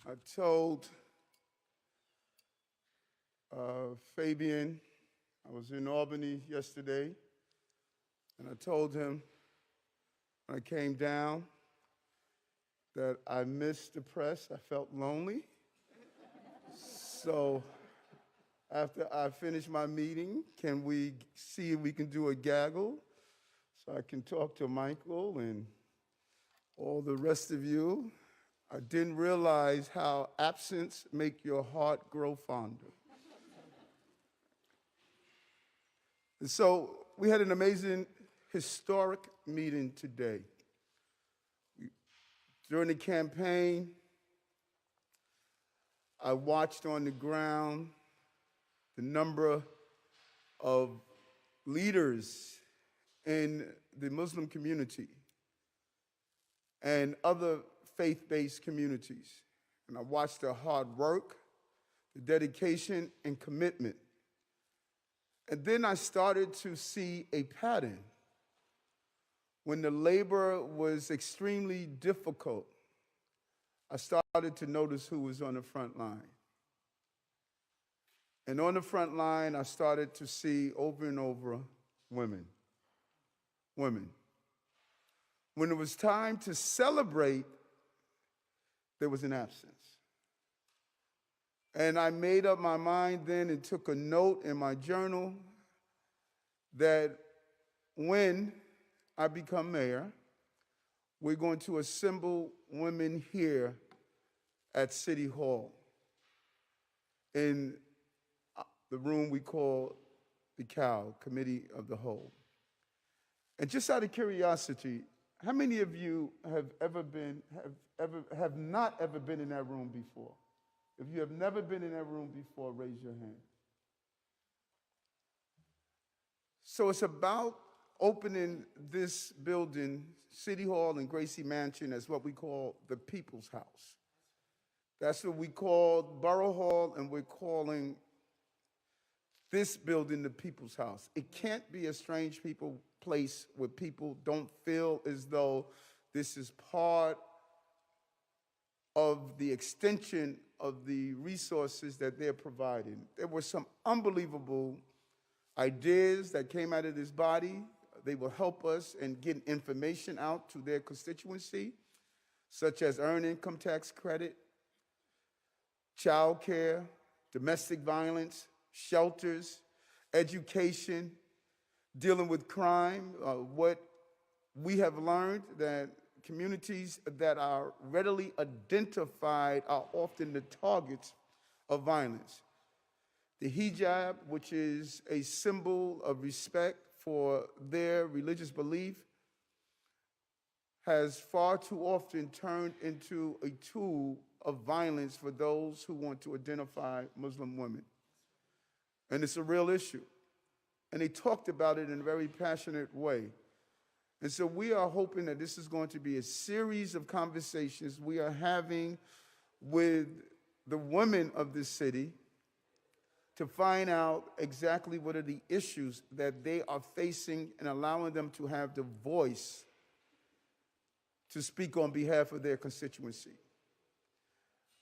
I told Fabian, I was in Albany yesterday, and I told him when I came down that I missed the press. I felt lonely. So after I finish my meeting, can we see if we can do a gaggle so I can talk to Michael and all the rest of you? I didn't realize how absence make your heart grow fonder. And so we had an amazing, historic meeting today. During the campaign, I watched on the ground the number of leaders in the Muslim community and other faith-based communities. And I watched their hard work, the dedication, and commitment. And then I started to see a pattern. When the labor was extremely difficult, I started to notice who was on the front line. And on the front line, I started to see over and over women. Women. When it was time to celebrate, there was an absence. And I made up my mind then and took a note in my journal that when I become mayor, we're going to assemble women here at City Hall in the room we call the COW, Committee of the Whole. And just out of curiosity, how many of you have not ever been in that room before? If you have never been in that room before, raise your hand. So it's about opening this building, City Hall and Gracie Mansion, as what we call the People's House. That's what we call Borough Hall, and we're calling this building the People's House. It can't be a strange place where people don't feel as though this is part of the extension of the resources that they're providing. There were some unbelievable ideas that came out of this body. They will help us in getting information out to their constituency, such as earned income tax credit, child care, domestic violence, shelters, education, dealing with crime. What we have learned that communities that are readily identified are often the targets of violence. The hijab, which is a symbol of respect for their religious belief, has far too often turned into a tool of violence for those who want to identify Muslim women. And it's a real issue. And they talked about it in a very passionate way. And so we are hoping that this is going to be a series of conversations we are having with the women of this city to find out exactly what are the issues that they are facing and allowing them to have the voice to speak on behalf of their constituency.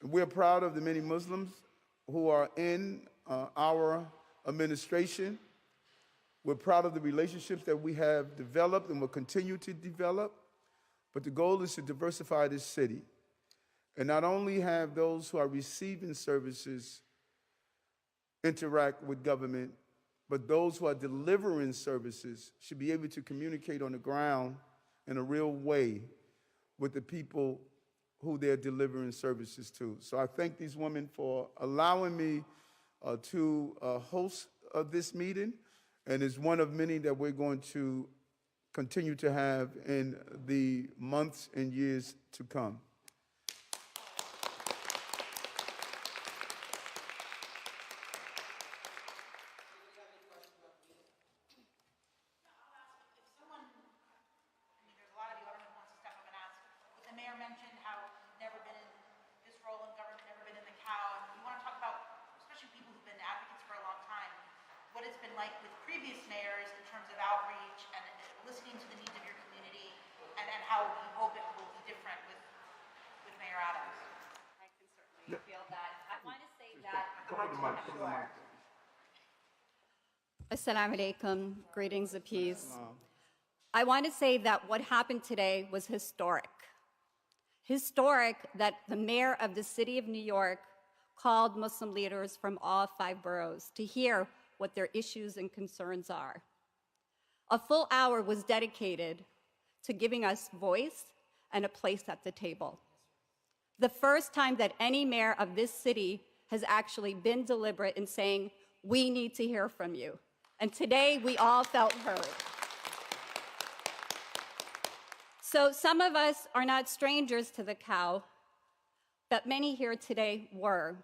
And we're proud of the many Muslims who are in our administration. We're proud of the relationships that we have developed and will continue to develop. But the goal is to diversify this city and not only have those who are receiving services interact with government, but those who are delivering services should be able to communicate on the ground in a real way with the people who they're delivering services to. So I thank these women for allowing me to host this meeting, and it's one of many that we're going to continue to have in the months and years to come. What it's been like with previous mayors in terms of outreach and listening to the needs of your community, and how you hope it will be different with Mayor Adams. I can certainly Assalamu alaikum, greetings of peace. I want to say that what happened today was historic. Historic that the mayor of the city of New York called Muslim leaders from all 5 boroughs to hear what their issues and concerns are. A full hour was dedicated to giving us voice and a place at the table. The first time that any mayor of this city has actually been deliberate in saying, we need to hear from you. And today, we all felt heard. So some of us are not strangers to the cow, but many here today were.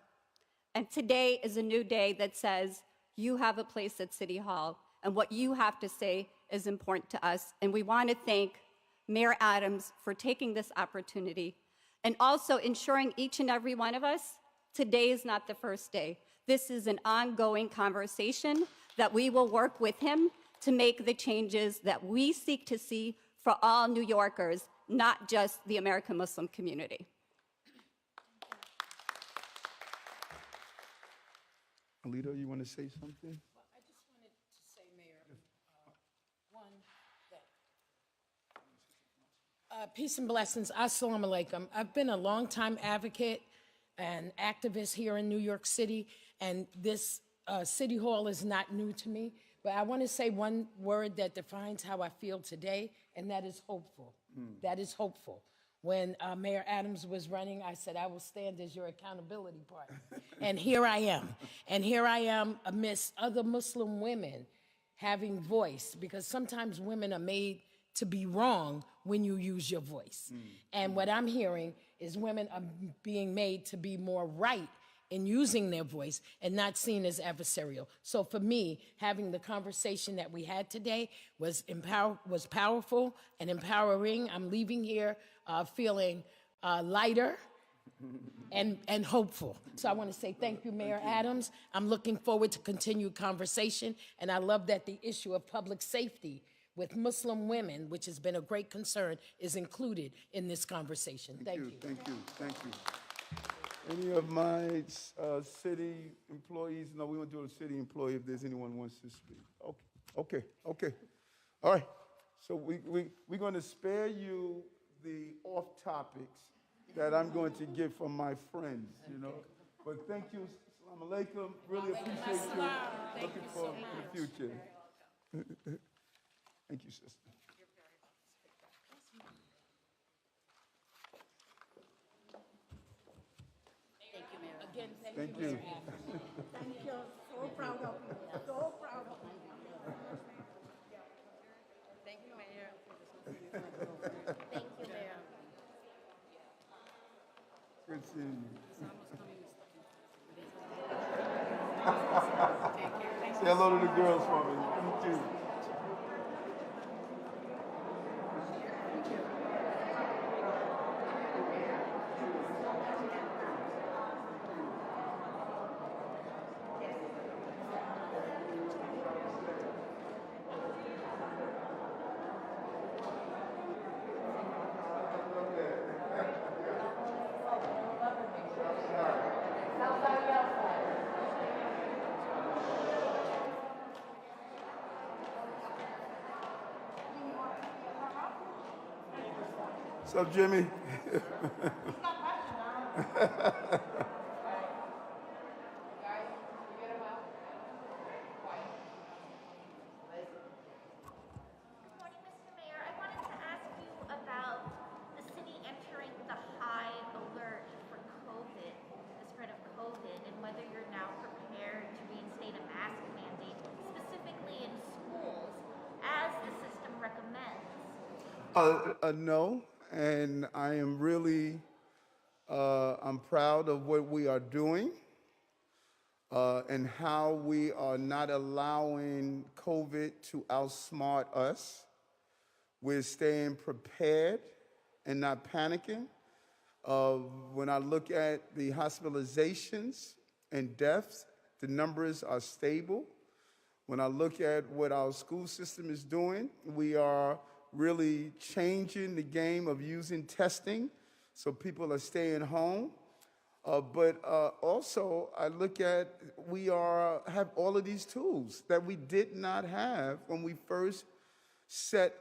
And today is a new day that says, you have a place at City Hall, and what you have to say is important to us. And we want to thank Mayor Adams for taking this opportunity and also ensuring each and every one of us, today is not the first day. This is an ongoing conversation that we will work with him to make the changes that we seek to see for all New Yorkers, not just the American Muslim community. Alito, you want to say something? Well, I just wanted to say, Mayor, one, that peace and blessings. Assalamu alaikum. I've been a longtime advocate and activist here in New York City, and this City Hall is not new to me. But I want to say one word that defines how I feel today, and that is hopeful. That is hopeful. When Mayor Adams was running, I said, I will stand as your accountability partner. And here I am. And here I am amidst other Muslim women having voice, because sometimes women are made to be wrong when you use your voice. And what I'm hearing is women are being made to be more right in using their voice and not seen as adversarial. So for me, having the conversation that we had today was powerful and empowering. I'm leaving here feeling lighter and hopeful. So I want to say thank you, Mayor Adams. I'm looking forward to continued conversation, and I love that the issue of public safety with Muslim women, which has been a great concern, is included in this conversation. Thank you. Thank you. Thank you. Any of my city employees? No, we want to do a city employee if there's anyone who wants to speak. Okay. All right. So we're going to spare you the off topics that I'm going to get from my friends, you know. But thank you. Assalamu alaikum. Really appreciate you. Looking forward to the future. Thank you, sister. Again, Thank you. Thank you. So proud of you. So proud of you. Thank you, Mayor. Thank you, Mayor. Good seeing you. Say hello to the girls for me. Thank you. What's up, Jimmy? Good morning, Mr. Mayor. I wanted to ask you about the city entering the high alert for COVID, the spread of COVID, and whether you're now prepared to reinstate a mask mandate, specifically in schools, as the system recommends. No, and I am really, I'm proud of what we are doing and how we are not allowing COVID to outsmart us. We're staying prepared and not panicking. When I look at the hospitalizations and deaths, the numbers are stable. When I look at what our school system is doing, we are really changing the game of using testing, so people are staying home. But also, I look at we have all of these tools that we did not have when we first set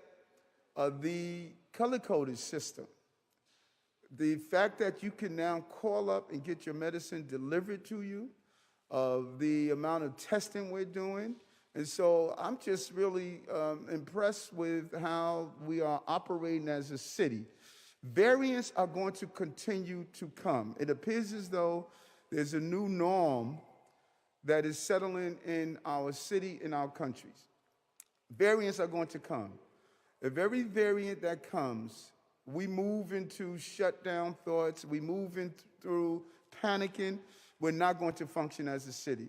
the color-coded system. The fact that you can now call up and get your medicine delivered to you, the amount of testing we're doing. And so I'm just really impressed with how we are operating as a city. Variants are going to continue to come. It appears as though there's a new norm that is settling in our city, in our countries. Variants are going to come. If every variant that comes, we move into shutdown thoughts, we move through panicking, we're not going to function as a city.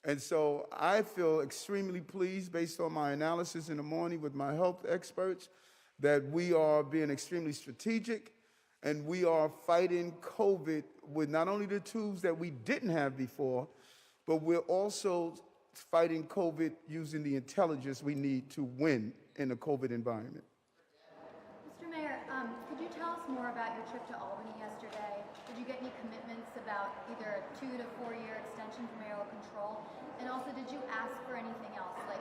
And so I feel extremely pleased, based on my analysis in the morning with my health experts, that we are being extremely strategic and we are fighting COVID with not only the tools that we didn't have before, but we're also fighting COVID using the intelligence we need to win in a COVID environment. Mr. Mayor, could you tell us more about your trip to Albany yesterday? Did you get any commitments about either a 2 to 4 year extension for mayoral control? And also, did you ask for anything else, like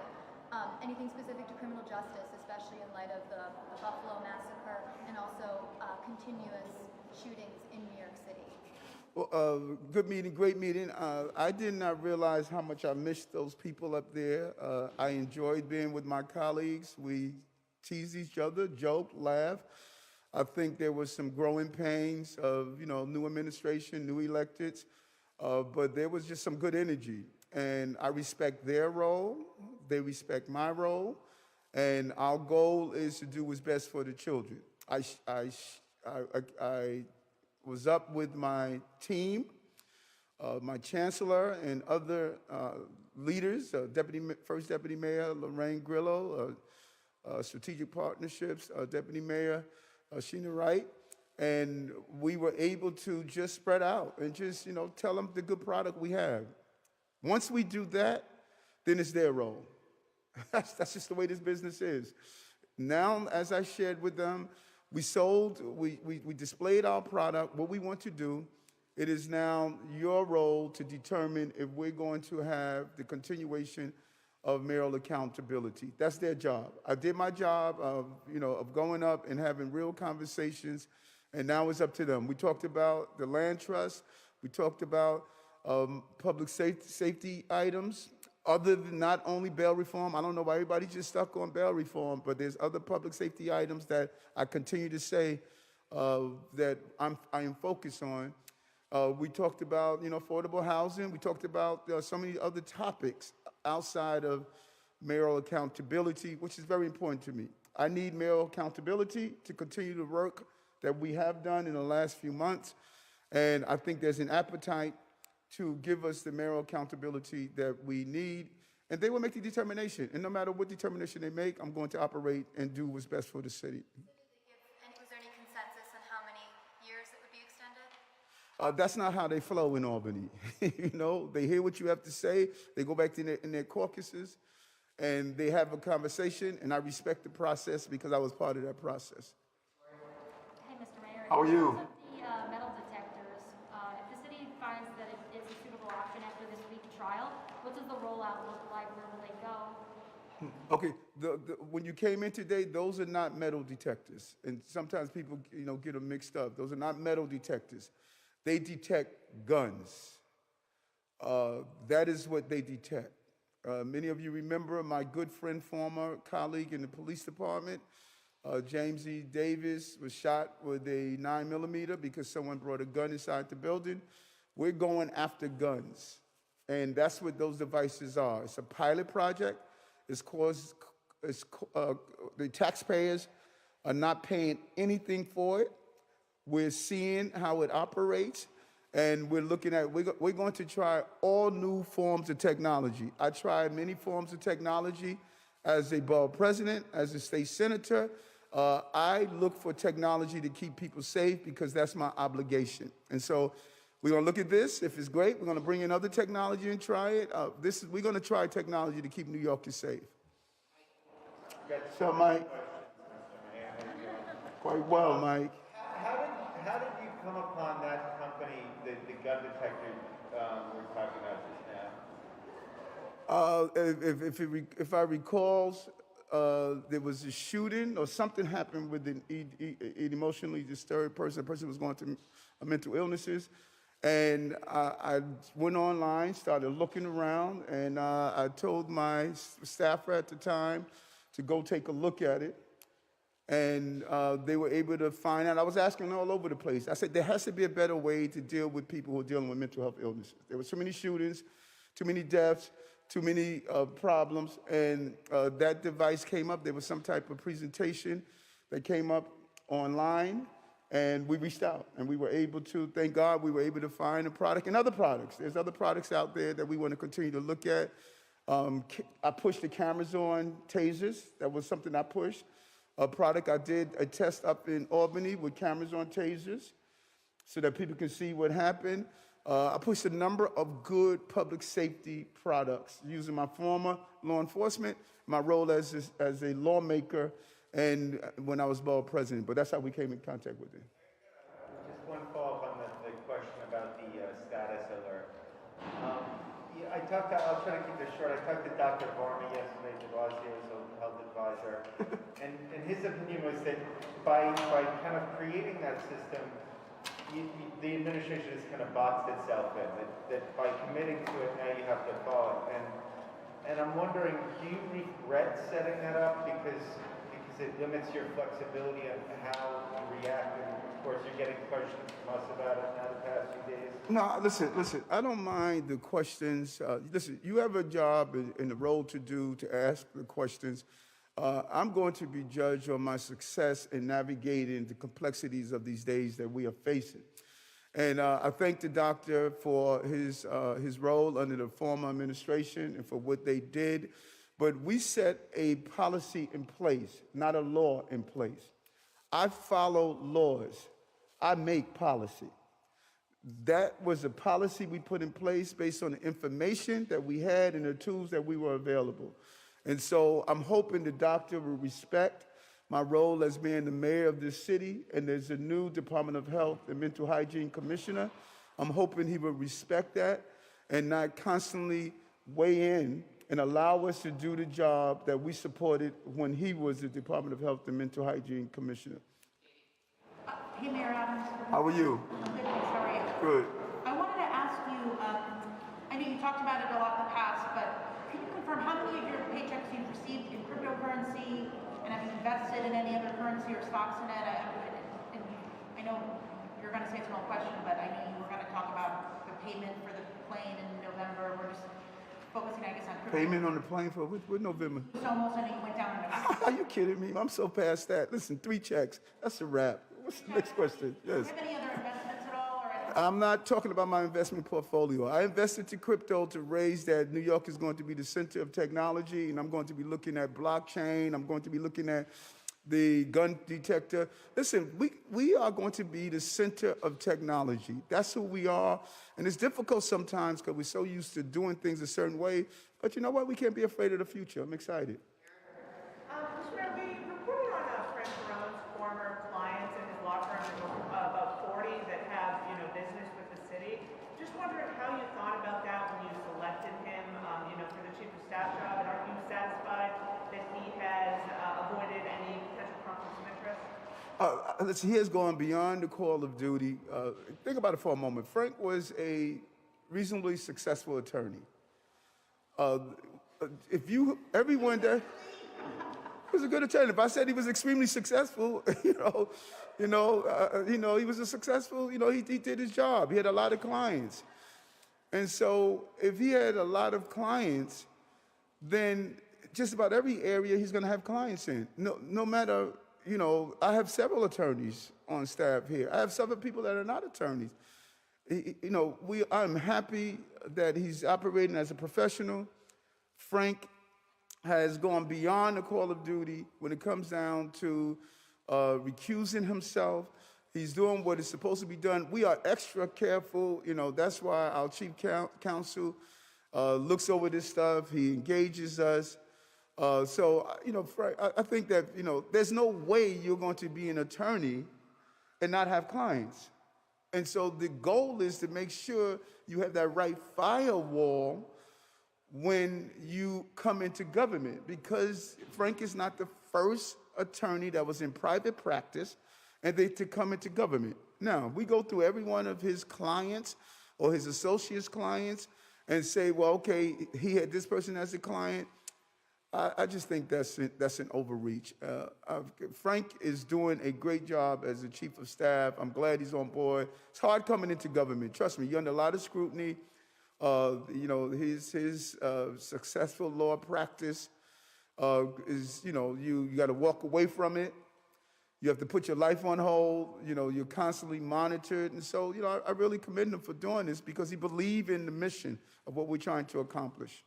anything specific to criminal justice, especially in light of the Buffalo massacre and also continuous shootings in New York City? Well, good meeting, great meeting. I did not realize how much I missed those people up there. I enjoyed being with my colleagues. We teased each other, joked, laughed. I think there was some growing pains of, new administration, new electeds, but there was just some good energy. And I respect their role. They respect my role. And our goal is to do what's best for the children. I was up with my team, my chancellor and other leaders, First Deputy Mayor Lorraine Grillo, Strategic Partnerships, Deputy Mayor Sheena Wright, and we were able to just spread out and just, tell them the good product we have. Once we do that, then it's their role. That's just the way this business is. Now, as I shared with them, we displayed our product, what we want to do. It is now your role to determine if we're going to have the continuation of mayoral accountability. That's their job. I did my job of going up and having real conversations, and now it's up to them. We talked about the land trust. We talked about public safety items, other than not only bail reform. I don't know why everybody's just stuck on bail reform, but there's other public safety items that I continue to say that I am focused on. We talked about affordable housing. We talked about so many other topics outside of mayoral accountability, which is very important to me. I need mayoral accountability to continue the work that we have done in the last few months, and I think there's an appetite to give us the mayoral accountability that we need, and they will make the determination. And no matter what determination they make, I'm going to operate and do what's best for the city. And was there any consensus on how many years it would be extended? That's not how they flow in Albany. They hear what you have to say, they go back to in their caucuses, and they have a conversation, and I respect the process because I was part of that process. Hey, Mr. Mayor. How are you? In terms of the metal detectors, if the city finds that it is a suitable option after this week trial, what does the rollout look like? Where will they go? Okay, when you came in today, those are not metal detectors. And sometimes people, get them mixed up. Those are not metal detectors. They detect guns. That is what they detect. Many of you remember my good friend, former colleague in the police department, James E. Davis, was shot with a 9mm because someone brought a gun inside the building. We're going after guns. And that's what those devices are. It's a pilot project. The taxpayers are not paying anything for it. We're seeing how it operates, and we're looking at, we're going to try all new forms of technology. I tried many forms of technology as a borough president, as a state senator. I look for technology to keep people safe because that's my obligation. And so we're going to look at this. If it's great, we're going to bring in other technology and try it. We're going to try technology to keep New Yorkers safe. So, Mike. Quite well, Mike. how did you come upon that company, the gun detector we're talking about just now? If I recall, there was a shooting or something happened with an emotionally disturbed person. The person was going through mental illnesses. And I went online, started looking around, and I told my staffer at the time to go take a look at it. And they were able to find out. I was asking all over the place. I said, there has to be a better way to deal with people who are dealing with mental health illnesses. There were too many shootings, too many deaths, too many problems. And that device came up. There was some type of presentation that came up online. And we reached out, and we were able to, thank God, we were able to find a product and other products. There's other products out there that we want to continue to look at. I pushed the cameras on tasers. That was something I pushed. A product I did a test up in Albany with cameras on tasers so that people can see what happened. I pushed a number of good public safety products using my former law enforcement, my role as a lawmaker, and when I was borough president, but that's how we came in contact with him. Just one follow-up on the question about the status alert. I'll try to keep this short. I talked to Dr. Varma yesterday, de Blasio's health advisor, and his opinion was that by kind of creating that system, the administration has kind of boxed itself in, that by committing to it, now you have to follow it. And I'm wondering, do you regret setting that up because it limits your flexibility on how you react? And of course, you're getting questions from us about it now the past few days. No, listen, I don't mind the questions. Listen, you have a job and a role to do to ask the questions. I'm going to be judged on my success in navigating the complexities of these days that we are facing. And I thank the doctor for his role under the former administration and for what they did. But we set a policy in place, not a law in place. I follow laws. I make policy. That was a policy we put in place based on the information that we had and the tools that we were available. And so I'm hoping the doctor will respect my role as being the mayor of this city, and there's a new Department of Health and Mental Hygiene Commissioner. I'm hoping he will respect that and not constantly weigh in and allow us to do the job that we supported when he was the Department of Health and Mental Hygiene Commissioner. Hey, Mayor Adams. How are you? I'm good, thanks. How are you? Good. I wanted to ask you, I know you talked about it a lot in the past, but can you confirm how many of your paychecks you've received in cryptocurrency, and have you invested in any other currency or stocks in it? And I know you're going to say it's an old question, but I know you were going to talk about the payment for the plane in November. We're just focusing, I guess, on crypto. Payment on the plane for what November? It's almost, I know you went down in November. Are you kidding me? I'm so past that. Listen, 3 checks. That's a wrap. What's the next question? Yes. Do you have any other investments at all? I'm not talking about my investment portfolio. I invested to crypto to raise that New York is going to be the center of technology, and I'm going to be looking at blockchain. I'm going to be looking at the gun detector. Listen, we are going to be the center of technology. That's who we are. And it's difficult sometimes because we're so used to doing things a certain way. But you know what? We can't be afraid of the future. I'm excited. Mr. Mayor, we reported on Frank Marone's former clients in his law firm, about 40 that have, business with the city. Just wondering how you thought about that when you selected him, for the chief of staff job, and are you satisfied that he has avoided any potential conflicts of interest? Listen, he has gone beyond the call of duty. Think about it for a moment. Frank was a reasonably successful attorney. Everyone that was a good attorney. If I said he was extremely successful, he was a successful, he did his job. He had a lot of clients. And so if he had a lot of clients, then just about every area he's going to have clients in. No matter, I have several attorneys on staff here. I have several people that are not attorneys. I'm happy that he's operating as a professional. Frank has gone beyond the call of duty when it comes down to recusing himself. He's doing what is supposed to be done. We are extra careful. That's why our chief counsel looks over this stuff. He engages us. Frank, I think that, there's no way you're going to be an attorney and not have clients. And so the goal is to make sure you have that right firewall when you come into government, because Frank is not the first attorney that was in private practice and to come into government. Now, we go through every one of his clients or his associates' clients and say, well, okay, he had this person as a client. I just think that's an overreach. Frank is doing a great job as the chief of staff. I'm glad he's on board. It's hard coming into government. Trust me, you're under a lot of scrutiny. His successful law practice is, you got to walk away from it. You have to put your life on hold. You're constantly monitored. And so, I really commend him for doing this because he believed in the mission of what we're trying to accomplish.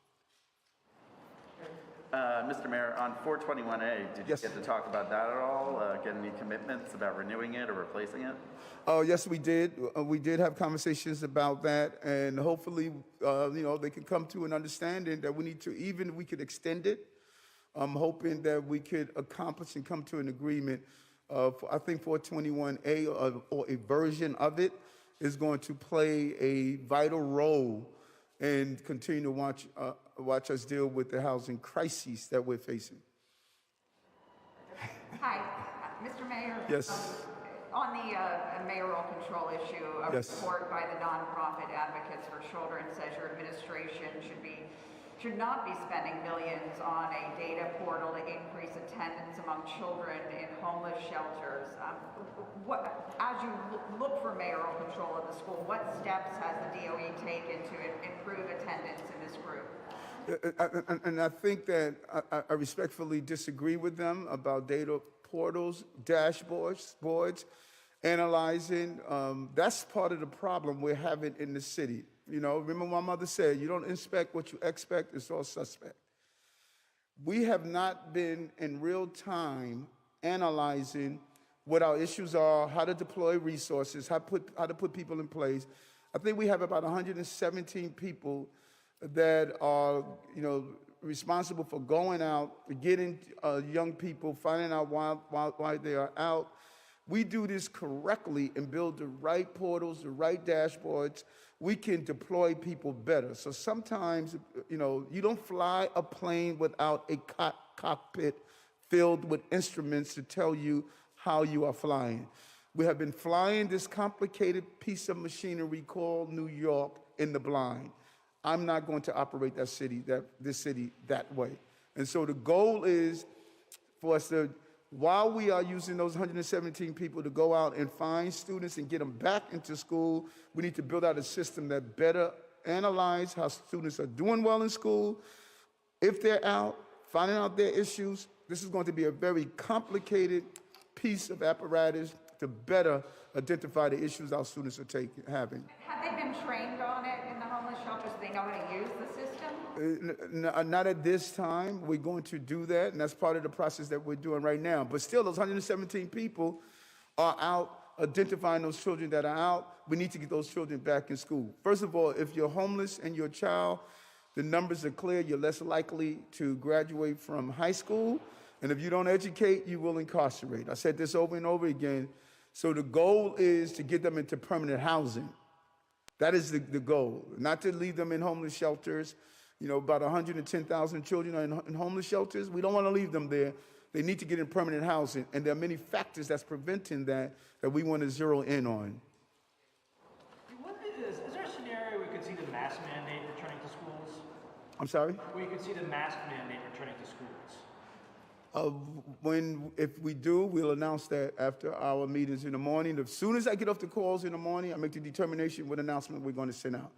Mr. Mayor, on 421A, did you get to talk about that at all? Get any commitments about renewing it or replacing it? Oh, yes, we did. We did have conversations about that, and hopefully, they can come to an understanding that we need to, even if we could extend it, I'm hoping that we could accomplish and come to an agreement. I think 421A or a version of it is going to play a vital role and continue to watch us deal with the housing crises that we're facing. Hi, Mr. Mayor. Yes. On the mayoral control issue, a report by the nonprofit Advocates for Children says your administration should not be spending millions on a data portal to increase attendance among children in homeless shelters. As you look for mayoral control of the school, what steps has the DOE taken to improve attendance in this group? And I think that I respectfully disagree with them about data portals, dashboards, analyzing. That's part of the problem we're having in the city. Remember my mother said, you don't inspect what you expect, it's all suspect. We have not been in real time analyzing what our issues are, how to deploy resources, how to put people in place. I think we have about 117 people that are, responsible for going out, getting young people, finding out why they are out. We do this correctly and build the right portals, the right dashboards. We can deploy people better. So sometimes, you don't fly a plane without a cockpit filled with instruments to tell you how you are flying. We have been flying this complicated piece of machinery called New York in the blind. I'm not going to operate this city that way. And so the goal is for us to, while we are using those 117 people to go out and find students and get them back into school, we need to build out a system that better analyze how students are doing well in school. If they're out, finding out their issues, this is going to be a very complicated piece of apparatus to better identify the issues our students are having. Have they been trained on it in the homeless shelters? Do they know how to use the system? Not at this time. We're going to do that, and that's part of the process that we're doing right now. But still, those 117 people are out identifying those children that are out. We need to get those children back in school. First of all, if you're homeless and you're a child, the numbers are clear. You're less likely to graduate from high school. And if you don't educate, you will incarcerate. I said this over and over again. So the goal is to get them into permanent housing. That is the goal, not to leave them in homeless shelters. About 110,000 children are in homeless shelters. We don't want to leave them there. They need to get in permanent housing. And there are many factors that's preventing that we want to zero in on. Is there a scenario we could see the mask mandate returning to schools? I'm sorry? We could see the mask mandate returning to schools. If we do, we'll announce that after our meetings in the morning. As soon as I get off the calls in the morning, I make the determination what announcement we're going to send out.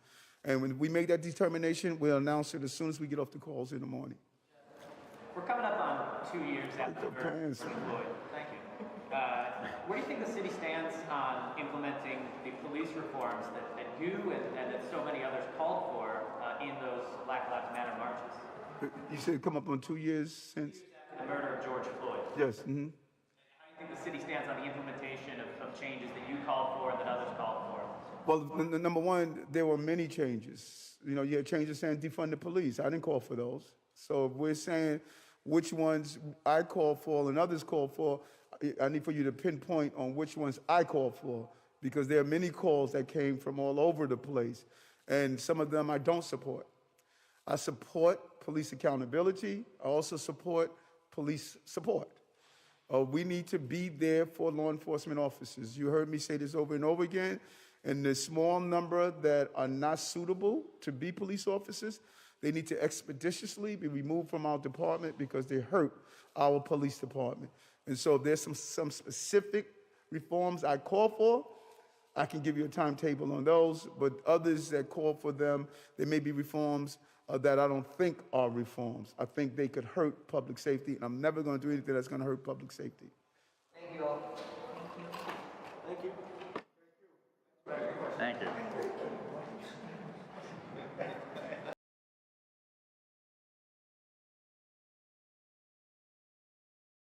And when we make that determination, we'll announce it as soon as we get off the calls in the morning. We're coming up on 2 years after the murder of Floyd. Thank you. Where do you think the city stands on implementing the police reforms that you and that so many others called for in those Black Lives Matter marches? You said come up on 2 years since? The murder of George Floyd. Yes. Mm-hmm. How do you think the city stands on the implementation of changes that you called for and that others called for? Well, number one, there were many changes. You had changes saying defund the police. I didn't call for those. So if we're saying which ones I called for and others called for, I need for you to pinpoint on which ones I call for, because there are many calls that came from all over the place, and some of them I don't support. I support police accountability. I also support police support. We need to be there for law enforcement officers. You heard me say this over and over again, and the small number that are not suitable to be police officers, they need to expeditiously be removed from our department because they hurt our police department. And so there's some specific reforms I call for. I can give you a timetable on those, but others that call for them, they may be reforms that I don't think are reforms. I think they could hurt public safety, and I'm never going to do anything that's going to hurt public safety. Thank you all. Thank you. Thank you.